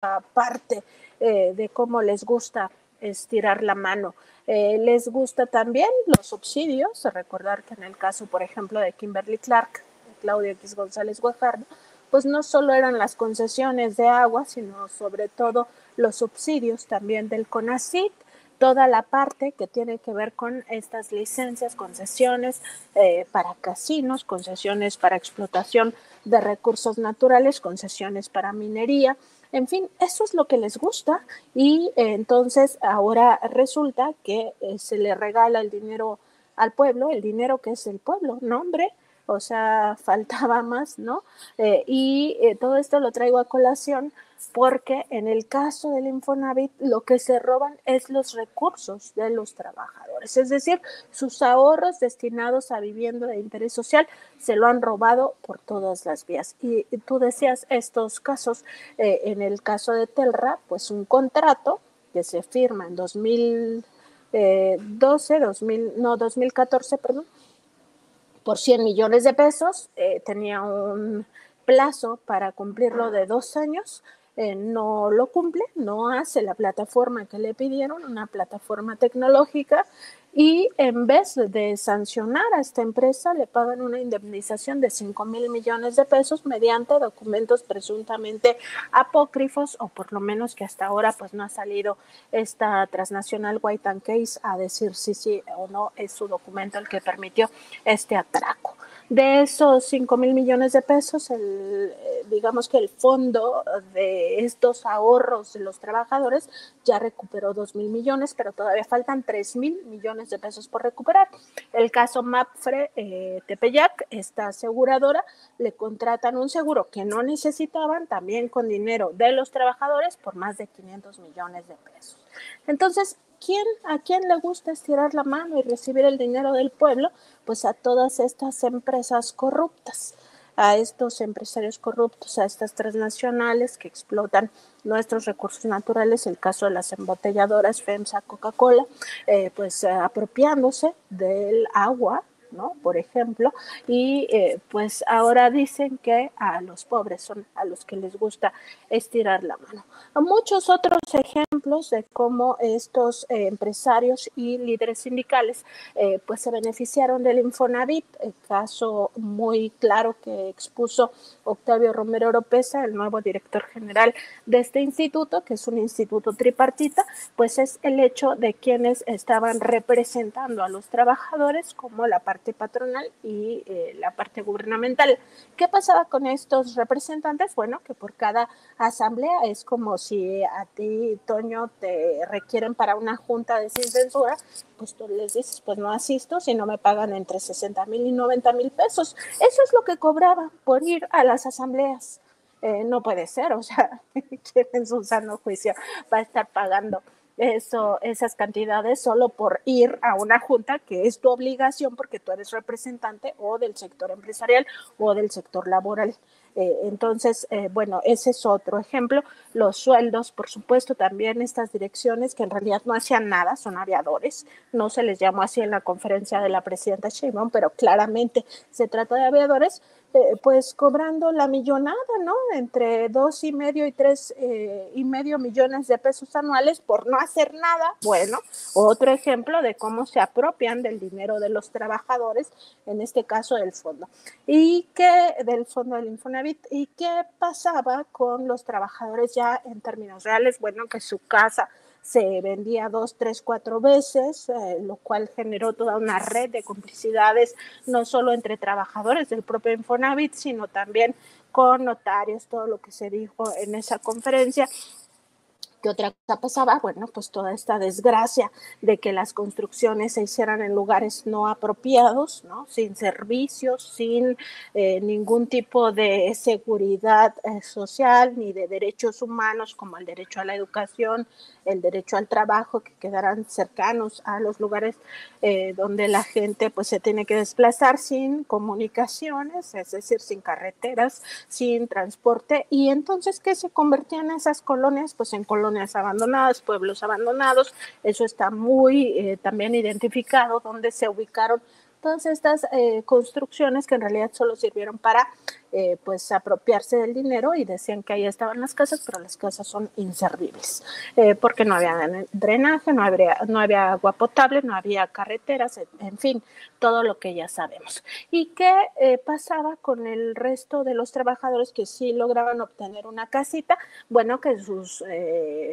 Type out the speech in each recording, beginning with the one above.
parte de cómo les gusta estirar la mano. Les gusta también los subsidios, recordar que en el caso, por ejemplo, de Kimberly Clark, de Claudio X González Guajardo, pues no solo eran las concesiones de agua, sino sobre todo los subsidios también del CONACYT, toda la parte que tiene que ver con estas licencias, concesiones para casinos, concesiones para explotación de recursos naturales, concesiones para minería, en fin, eso es lo que les gusta y entonces ahora resulta que se le regala el dinero al pueblo, el dinero que es el pueblo, ¿no, hombre? O sea, faltaba más, ¿no? Todo esto lo traigo a colación porque en el caso del Infonavit lo que se roban es los recursos de los trabajadores, es decir, sus ahorros destinados a vivienda de interés social se lo han robado por todas las vías. Y tú decías estos casos, en el caso de Telra, pues un contrato que se firma en 2014, perdón, por 100 millones de pesos, tenía un plazo para cumplirlo de 2 años, no lo cumple, no hace la plataforma que le pidieron, una plataforma tecnológica, y en vez de sancionar a esta empresa, le pagan una indemnización de 5,000 millones de pesos mediante documentos presuntamente apócrifos, o por lo menos que hasta ahora pues no ha salido esta transnacional White and Case a decir si sí o no es su documento el que permitió este atraco. De esos 5,000 millones de pesos, digamos que el fondo de estos ahorros de los trabajadores ya recuperó 2,000 millones, pero todavía faltan 3,000 millones de pesos por recuperar. El caso Mapfre Tepeyac, esta aseguradora, le contratan un seguro que no necesitaban, también con dinero de los trabajadores, por más de 500 millones de pesos. Entonces, ¿a quién le gusta estirar la mano y recibir el dinero del pueblo? Pues a todas estas empresas corruptas, a estos empresarios corruptos, a estas transnacionales que explotan nuestros recursos naturales, el caso de las embotelladoras FEMSA, Coca-Cola, pues apropiándose del agua, ¿no? Por ejemplo, y pues ahora dicen que a los pobres son a los que les gusta estirar la mano. Muchos otros ejemplos de cómo estos empresarios y líderes sindicales pues se beneficiaron del Infonavit, el caso muy claro que expuso Octavio Romero Oropesa, el nuevo director general de este instituto, que es un instituto tripartita, pues es el hecho de quienes estaban representando a los trabajadores como la parte patronal y la parte gubernamental. ¿Qué pasaba con estos representantes? Bueno, que por cada asamblea es como si a ti, Toño, te requieren para una junta de sin censura, pues tú les dices, pues no asisto si no me pagan entre 60,000 y 90,000 pesos. Eso es lo que cobraba por ir a las asambleas. No puede ser, o sea, ¿quién en su sano juicio va a estar pagando esas cantidades solo por ir a una junta que es tu obligación porque tú eres representante o del sector empresarial o del sector laboral? Entonces, bueno, ese es otro ejemplo. Los sueldos, por supuesto, también estas direcciones que en realidad no hacían nada, son aviadores, no se les llamó así en la conferencia de la presidenta Sheinbaum, pero claramente se trata de aviadores, pues cobrando la millonada, ¿no? Entre 2,5 y 3,5 millones de pesos anuales por no hacer nada. Bueno, otro ejemplo de cómo se apropian del dinero de los trabajadores, en este caso del fondo. Del fondo del Infonavit. ¿Y qué pasaba con los trabajadores ya en términos reales? Bueno, que su casa se vendía 2, 3, 4 veces, lo cual generó toda una red de complicidades, no solo entre trabajadores del propio Infonavit, sino también con notarios, todo lo que se dijo en esa conferencia. ¿Qué otra cosa pasaba? Bueno, pues toda esta desgracia de que las construcciones se hicieran en lugares no apropiados, ¿no? Sin servicios, sin ningún tipo de seguridad social ni de derechos humanos como el derecho a la educación, el derecho al trabajo, que quedaran cercanos a los lugares donde la gente pues se tiene que desplazar, sin comunicaciones, es decir, sin carreteras, sin transporte. Y entonces, ¿qué se convertían esas colonias? Pues en colonias abandonadas, pueblos abandonados. Eso está muy también identificado, donde se ubicaron todas estas construcciones que en realidad solo sirvieron para pues apropiarse del dinero, y decían que ahí estaban las casas, pero las casas son inservibles, porque no había drenaje, no había agua potable, no había carreteras, en fin, todo lo que ya sabemos. ¿Y qué pasaba con el resto de los trabajadores que sí lograban obtener una casita? Bueno, que sus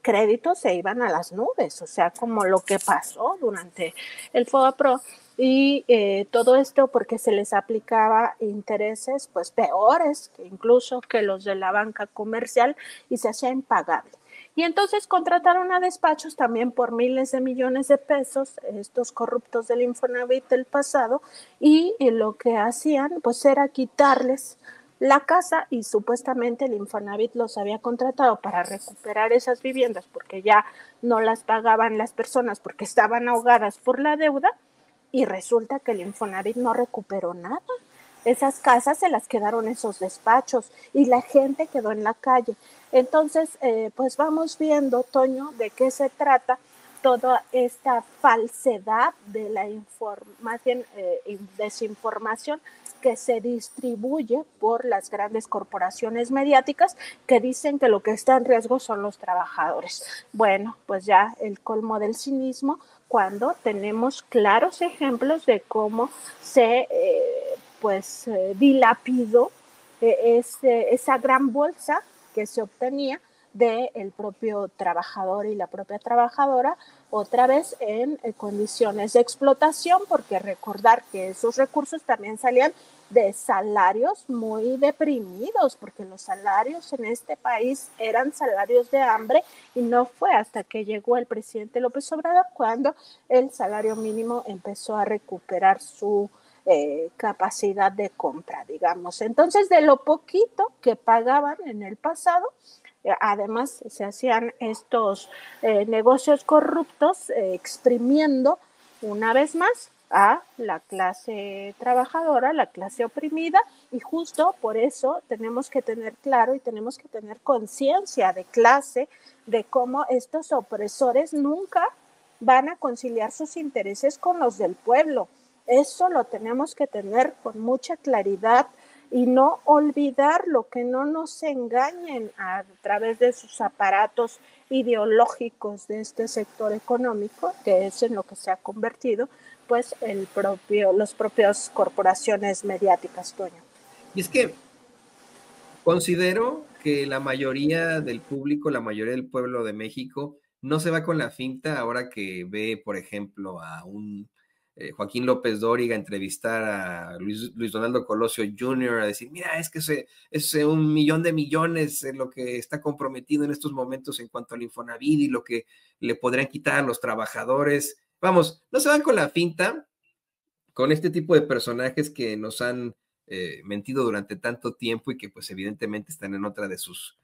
créditos se iban a las nubes, o sea, como lo que pasó durante el FOBAPRO. Y todo esto porque se les aplicaba intereses pues peores que incluso que los de la banca comercial, y se hacía impagable. Y entonces contrataron a despachos también por miles de millones de pesos, estos corruptos del Infonavit del pasado, y lo que hacían pues era quitarles la casa, y supuestamente el Infonavit los había contratado para recuperar esas viviendas porque ya no las pagaban las personas porque estaban ahogadas por la deuda, y resulta que el Infonavit no recuperó nada. Esas casas se las quedaron esos despachos y la gente quedó en la calle. Entonces, pues vamos viendo, Toño, de qué se trata toda esta falsedad de la información, desinformación que se distribuye por las grandes corporaciones mediáticas, que dicen que lo que está en riesgo son los trabajadores. Bueno, pues ya el colmo del cinismo, cuando tenemos claros ejemplos de cómo se dilapidó esa gran bolsa que se obtenía del propio trabajador y la propia trabajadora, otra vez en condiciones de explotación, porque recordar que esos recursos también salían de salarios muy deprimidos, porque los salarios en este país eran salarios de hambre, y no fue hasta que llegó el presidente López Obrador cuando el salario mínimo empezó a recuperar su capacidad de compra, digamos. Entonces, de lo poquito que pagaban en el pasado, además se hacían estos negocios corruptos, exprimiendo una vez más a la clase trabajadora, la clase oprimida, y justo por eso tenemos que tener claro y tenemos que tener conciencia de clase, de cómo estos opresores nunca van a conciliar sus intereses con los del pueblo. Eso lo tenemos que tener con mucha claridad y no olvidarlo, que no nos engañen a través de sus aparatos ideológicos de este sector económico, que es en lo que se ha convertido pues los propios corporaciones mediáticas, Toño. Y es que considero que la mayoría del público, la mayoría del pueblo de México, no se va con la finta ahora que ve, por ejemplo, a un Joaquín López Dóriga entrevistar a Luis Donaldo Colosio Jr., a decir, mira, es que es 1.000.000 de millones lo que está comprometido en estos momentos en cuanto al Infonavit y lo que le podrían quitar a los trabajadores. Vamos, no se van con la finta con este tipo de personajes que nos han mentido durante tanto tiempo y que pues evidentemente están en otra de sus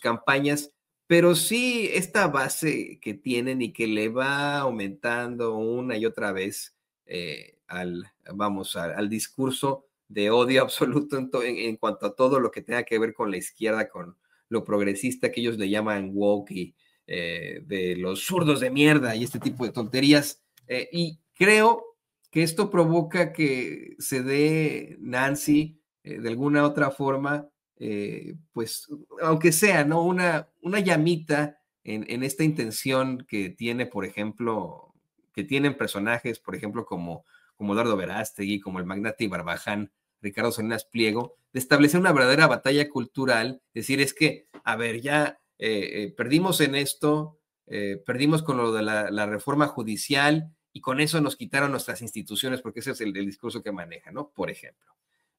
campañas, pero sí esta base que tienen y que le va aumentando una y otra vez al discurso de odio absoluto en cuanto a todo lo que tenga que ver con la izquierda, con lo progresista que ellos le llaman woke y de los zurdos de mierda y este tipo de tonterías. Y creo que esto provoca que se dé Nancy de alguna otra forma, pues aunque sea, ¿no? Una llamita en esta intención que tiene, por ejemplo, que tienen personajes, por ejemplo, como Eduardo Verástegui, como el magnate Barbaján, Ricardo Salinas Pliego, de establecer una verdadera batalla cultural, decir, es que, a ver, ya perdimos en esto, perdimos con lo de la reforma judicial, y con eso nos quitaron nuestras instituciones, porque ese es el discurso que maneja, ¿no? Por ejemplo.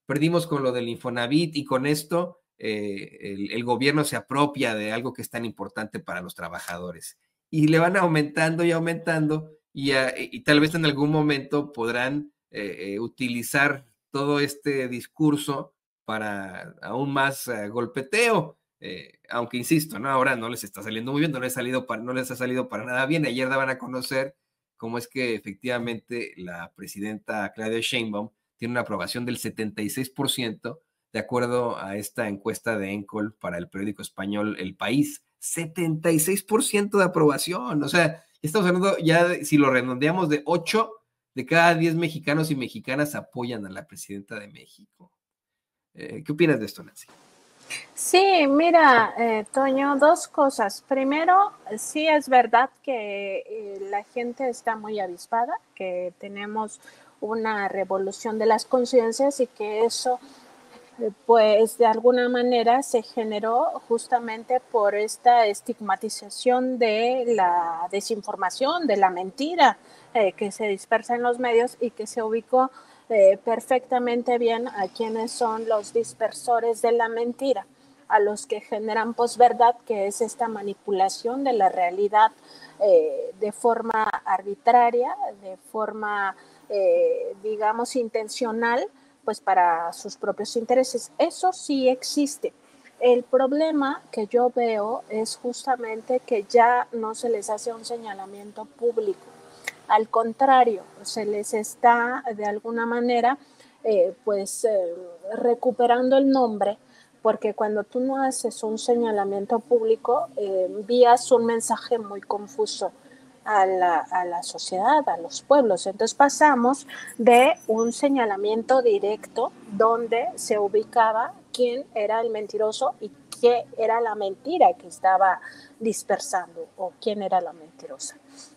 Perdimos con lo del Infonavit y con esto el gobierno se apropia de algo que es tan importante para los trabajadores. Y le van aumentando y aumentando y tal vez en algún momento podrán utilizar todo este discurso para aún más golpeteo. Aunque insisto, ¿no? Ahora no les está saliendo muy bien, no les ha salido para nada bien. Ayer daban a conocer cómo es que efectivamente la presidenta Claudia Sheinbaum tiene una aprobación del 76%, de acuerdo a esta encuesta de Encol para el periódico español El País. 76% de aprobación. O sea, estamos hablando ya, si lo redondeamos, de 8 de cada 10 mexicanos y mexicanas apoyan a la presidenta de México. ¿Qué opinas de esto, Nancy? Sí, mira, Toño, dos cosas. Primero, sí es verdad que la gente está muy avispada, que tenemos una revolución de las conciencias y que eso, pues de alguna manera se generó justamente por esta estigmatización de la desinformación, de la mentira que se dispersa en los medios y que se ubicó perfectamente bien a quienes son los dispersores de la mentira, a los que generan posverdad, que es esta manipulación de la realidad de forma arbitraria, de forma, digamos, intencional, pues para sus propios intereses. Eso sí existe. El problema que yo veo es justamente que ya no se les hace un señalamiento público. Al contrario, se les está de alguna manera recuperando el nombre, porque cuando tú no haces un señalamiento público, envías un mensaje muy confuso a la sociedad, a los pueblos. Entonces pasamos de un señalamiento directo donde se ubicaba quién era el mentiroso y qué era la mentira que estaba dispersando o quién era la mentirosa.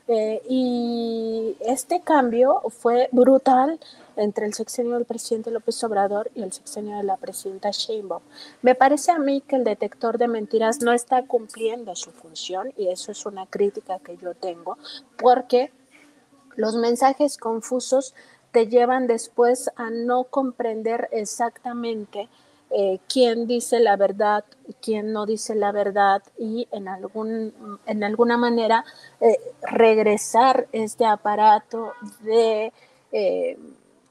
Y este cambio fue brutal entre el sexenio del presidente López Obrador y el sexenio de la presidenta Sheinbaum. Me parece a mí que el detector de mentiras no está cumpliendo su función y eso es una crítica que yo tengo, porque los mensajes confusos te llevan después a no comprender exactamente quién dice la verdad, quién no dice la verdad y en alguna manera regresar este aparato de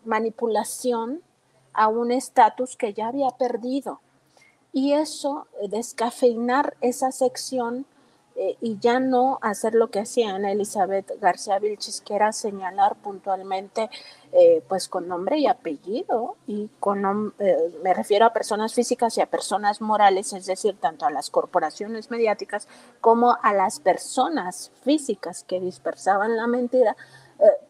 manipulación a un estatus que ya había perdido. Y eso, descafeinar esa sección y ya no hacer lo que hacía Ana Elizabeth García Vilchis, que era señalar puntualmente, pues con nombre y apellido, y me refiero a personas físicas y a personas morales, es decir, tanto a las corporaciones mediáticas como a las personas físicas que dispersaban la mentira,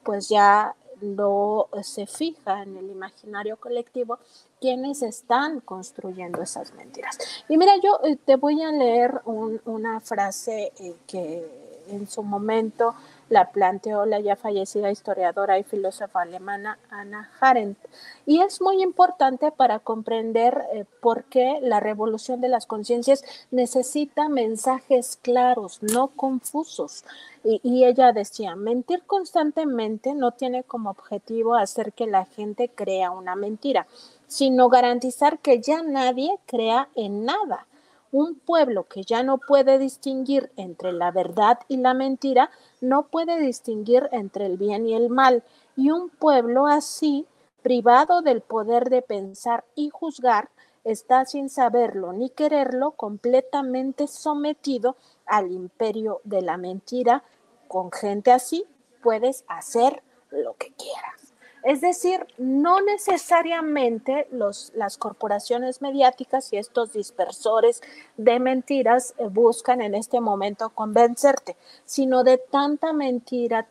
pues ya no se fija en el imaginario colectivo quienes están construyendo esas mentiras. Y mira, yo te voy a leer una frase que en su momento la planteó la ya fallecida historiadora y filósofa alemana Hannah Arendt. Y es muy importante para comprender por qué la revolución de las conciencias necesita mensajes claros, no confusos. Y ella decía, mentir constantemente no tiene como objetivo hacer que la gente crea una mentira, sino garantizar que ya nadie crea en nada. Un pueblo que ya no puede distinguir entre la verdad y la mentira, no puede distinguir entre el bien y el mal. Y un pueblo así, privado del poder de pensar y juzgar, está sin saberlo ni quererlo, completamente sometido al imperio de la mentira. Con gente así puedes hacer lo que quieras. Es decir, no necesariamente las corporaciones mediáticas y estos dispersores de mentiras buscan en este momento convencerte, sino de tanta mentira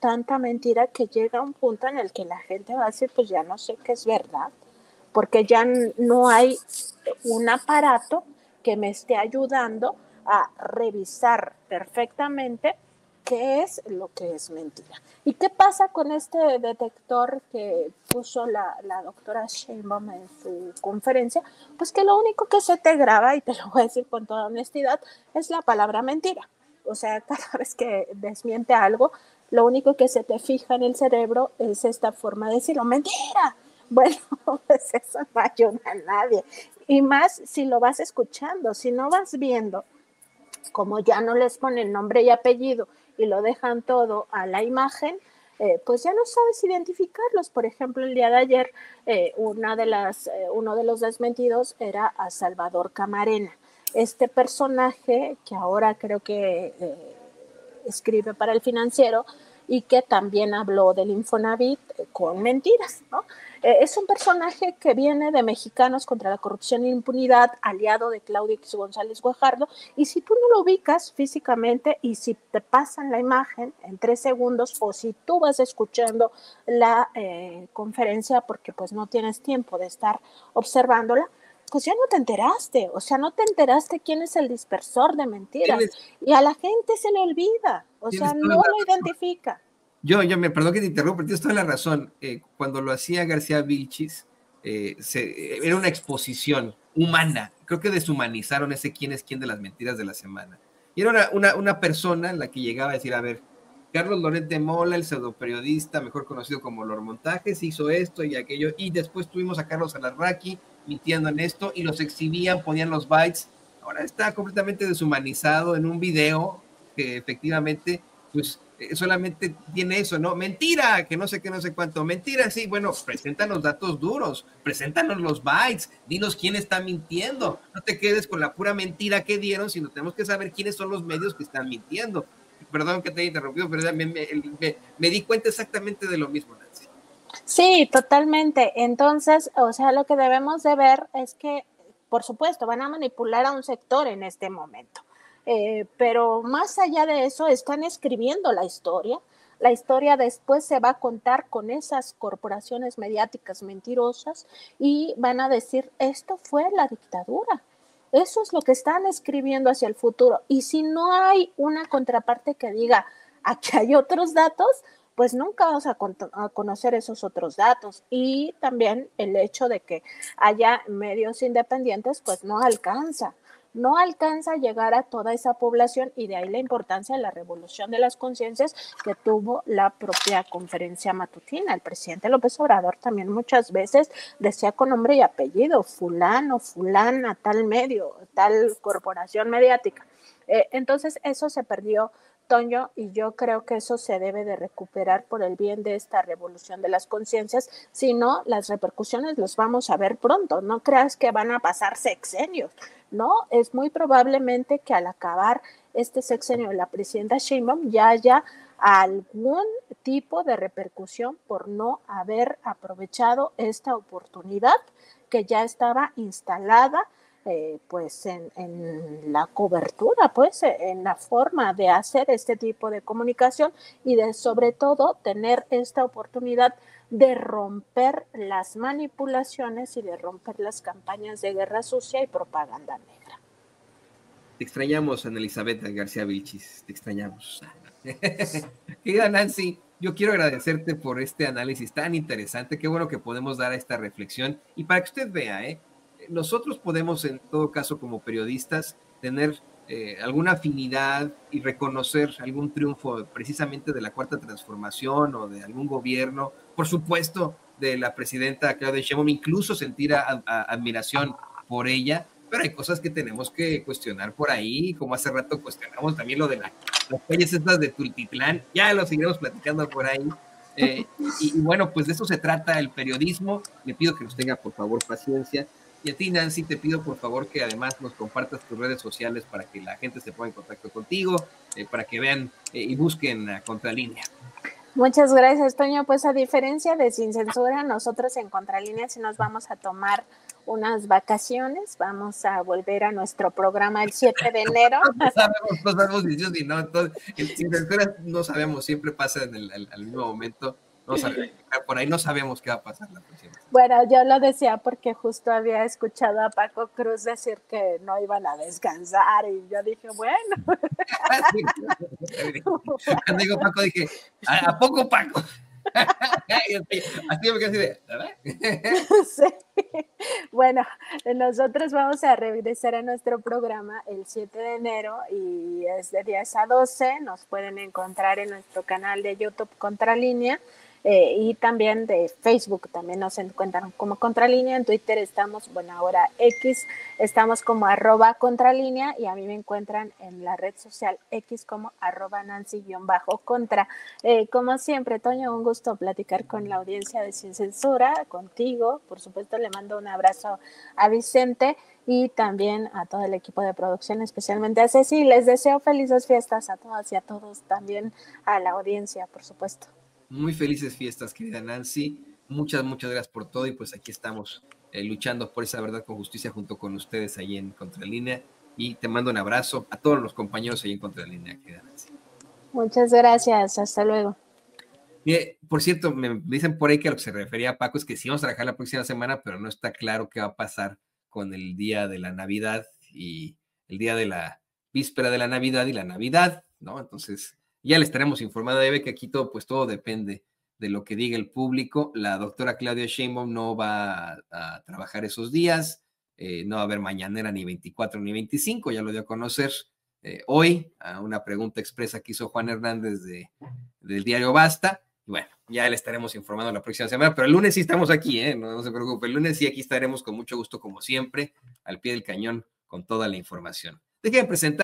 que llega a un punto en el que la gente va a decir, pues ya no sé qué es verdad, porque ya no hay un aparato que me esté ayudando a revisar perfectamente qué es lo que es mentira. ¿Y qué pasa con este detector que puso la doctora Sheinbaum en su conferencia? Pues que lo único que se te graba, y te lo voy a decir con toda honestidad, es la palabra mentira. O sea, cada vez que desmiente algo, lo único que se te fija en el cerebro es esta forma de decirlo, mentira. Bueno, pues eso no ayuda a nadie. Y más si lo vas escuchando, si no vas viendo, como ya no les ponen nombre y apellido y lo dejan todo a la imagen, pues ya no sabes identificarlos. Por ejemplo, el día de ayer, uno de los desmentidos era a Salvador Camarena, este personaje que ahora creo que escribe para El Financiero y que también habló del Infonavit con mentiras, ¿no? Es un personaje que viene de Mexicanos contra la Corrupción e Impunidad, aliado de Claudio X González Guajardo, y si tú no lo ubicas físicamente y si te pasan la imagen en 3 segundos o si tú vas escuchando la conferencia porque pues no tienes tiempo de estar observándola, discusión no te enteraste, o sea, no te enteraste quién es el dispersor de mentiras, y a la gente se le olvida, o sea, no lo identifica. Perdón que te interrumpa, pero tienes toda la razón. Cuando lo hacía García Vilchis, era una exposición humana. Creo que deshumanizaron ese quién es quién de las mentiras de la semana. Y era una persona en la que llegaba a decir, a ver, Carlos Loret de Mola, el pseudoperiodista, mejor conocido como Lord Montajes, hizo esto y aquello, y después tuvimos a Carlos Alarraqui mintiendo en esto, y los exhibían, ponían los bytes. Ahora está completamente deshumanizado en un video que efectivamente, pues, solamente tiene eso, ¿no? Mentira, que no sé qué, no sé cuánto. Mentira, sí, bueno, preséntanos datos duros, preséntanos los bytes, dinos quién está mintiendo. No te quedes con la pura mentira que dieron, sino tenemos que saber quiénes son los medios que están mintiendo. Perdón que te haya interrumpido, pero me di cuenta exactamente de lo mismo, Nancy. Sí, totalmente. Entonces, o sea, lo que debemos de ver es que, por supuesto, van a manipular a un sector en este momento. Pero más allá de eso, están escribiendo la historia. La historia después se va a contar con esas corporaciones mediáticas mentirosas y van a decir, esto fue la dictadura. Eso es lo que están escribiendo hacia el futuro. Y si no hay una contraparte que diga, aquí hay otros datos, pues nunca vamos a conocer esos otros datos. Y también el hecho de que haya medios independientes, pues no alcanza a llegar a toda esa población, y de ahí la importancia de la revolución de las conciencias que tuvo la propia conferencia matutina. El presidente López Obrador también muchas veces decía con nombre y apellido, fulano, fulana, tal medio, tal corporación mediática. Entonces eso se perdió, Toño, y yo creo que eso se debe de recuperar por el bien de esta revolución de las conciencias. Si no, las repercusiones los vamos a ver pronto. No creas que van a pasar sexenios, ¿no? Es muy probablemente que al acabar este sexenio de la presidenta Sheinbaum ya haya algún tipo de repercusión por no haber aprovechado esta oportunidad que ya estaba instalada, pues en la cobertura, pues en la forma de hacer este tipo de comunicación, y de sobre todo tener esta oportunidad de romper las manipulaciones y de romper las campañas de guerra sucia y propaganda negra. Te extrañamos, Ana Elizabeth García Vilchis, te extrañamos. Querida Nancy, yo quiero agradecerte por este análisis tan interesante. Qué bueno que podemos dar esta reflexión, y para que usted vea, nosotros podemos, en todo caso, como periodistas, tener alguna afinidad y reconocer algún triunfo precisamente de la Cuarta Transformación o de algún gobierno, por supuesto, de la presidenta Claudia Sheinbaum, incluso sentir admiración por ella, pero hay cosas que tenemos que cuestionar por ahí, como hace rato cuestionamos también lo de las calles estas de Tultitlán, ya lo seguiremos platicando por ahí. Y bueno, pues de eso se trata el periodismo. Le pido que nos tenga, por favor, paciencia. Y a ti, Nancy, te pido, por favor, que además nos compartas tus redes sociales para que la gente se ponga en contacto contigo, para que vean y busquen a Contralínea. Muchas gracias, Toño. Pues a diferencia de Sin Censura, nosotros en Contralínea sí nos vamos a tomar unas vacaciones, vamos a volver a nuestro programa el 7 de enero. No sabemos si no, entonces, Sin Censura no sabemos, siempre pasa al mismo momento. No sabemos, por ahí no sabemos qué va a pasar la próxima. Bueno, yo lo decía porque justo había escuchado a Paco Cruz decir que no iban a descansar, y yo dije, bueno. Cuando digo Paco dije, ¿a poco Paco? Así me quedé así de, ¿verdad? Sí. Bueno, nosotros vamos a regresar a nuestro programa el 7 de enero y es de 10 a 12. Nos pueden encontrar en nuestro canal de YouTube Contralínea, y también de Facebook. También nos encuentran como Contralínea. En Twitter estamos, bueno, ahora X, estamos como @Contralínea, y a mí me encuentran en la red social X como @Nancy_Contra. Como siempre, Toño, un gusto platicar con la audiencia de Sin Censura, contigo. Por supuesto, le mando un abrazo a Vicente y también a todo el equipo de producción, especialmente a Ceci. Les deseo felices fiestas a todas y a todos, también a la audiencia, por supuesto. Muy felices fiestas, querida Nancy. Muchas gracias por todo, y pues aquí estamos luchando por esa verdad con justicia junto con ustedes ahí en Contralínea, y te mando un abrazo a todos los compañeros ahí en Contralínea, querida Nancy. Muchas gracias, hasta luego. Mire, por cierto, me dicen por ahí que a lo que se refería a Paco es que sí vamos a trabajar la próxima semana, pero no está claro qué va a pasar con el día de la Navidad y el día de la víspera de la Navidad y la Navidad, ¿no? Entonces, ya le estaremos informando. Debe que aquí todo, pues todo depende de lo que diga el público. La doctora Claudia Sheinbaum no va a trabajar esos días, no va a haber mañanera ni 24 ni 25, ya lo dio a conocer hoy, a una pregunta expresa que hizo Juan Hernández del diario Basta. Y bueno, ya le estaremos informando la próxima semana, pero el lunes sí estamos aquí, no se preocupe, el lunes sí aquí estaremos con mucho gusto como siempre, al pie del cañón, con toda la información. Déjenme presentar